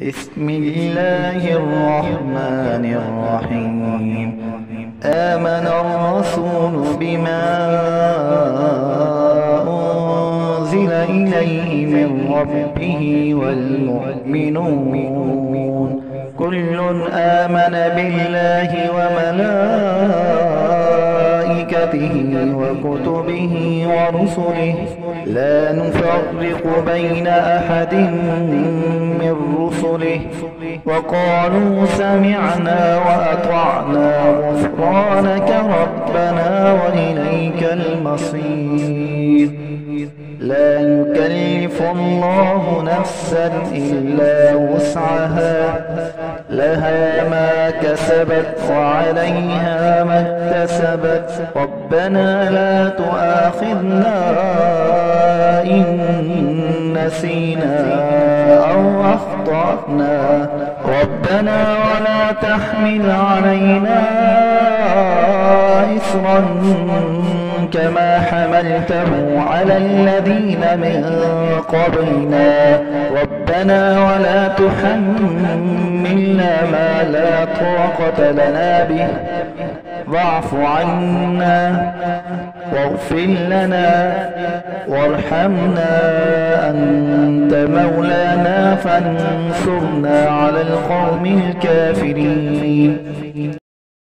بسم الله الرحمن الرحيم. آمن الرسول بما أنزل إليه من ربه والمؤمنون كل آمن بالله وملائكته وكتبه ورسله لا نفرق بين أحد من رسله وقالوا سمعنا وأطعنا غفرانك ربنا وإليك المصير. لا يكلف الله نفسا إلا وسعها لها ما كسبت وعليها ما اكتسبت ربنا لا تؤاخذنا إن نسينا أو أخطأنا ربنا ولا تحمل علينا إصرا كما حملته على الذين من قبلنا ربنا ولا تحملنا ما لا طاقة لنا به واعف عنا واغفر لنا وارحمنا أنت مولانا فانصرنا على القوم الكافرين.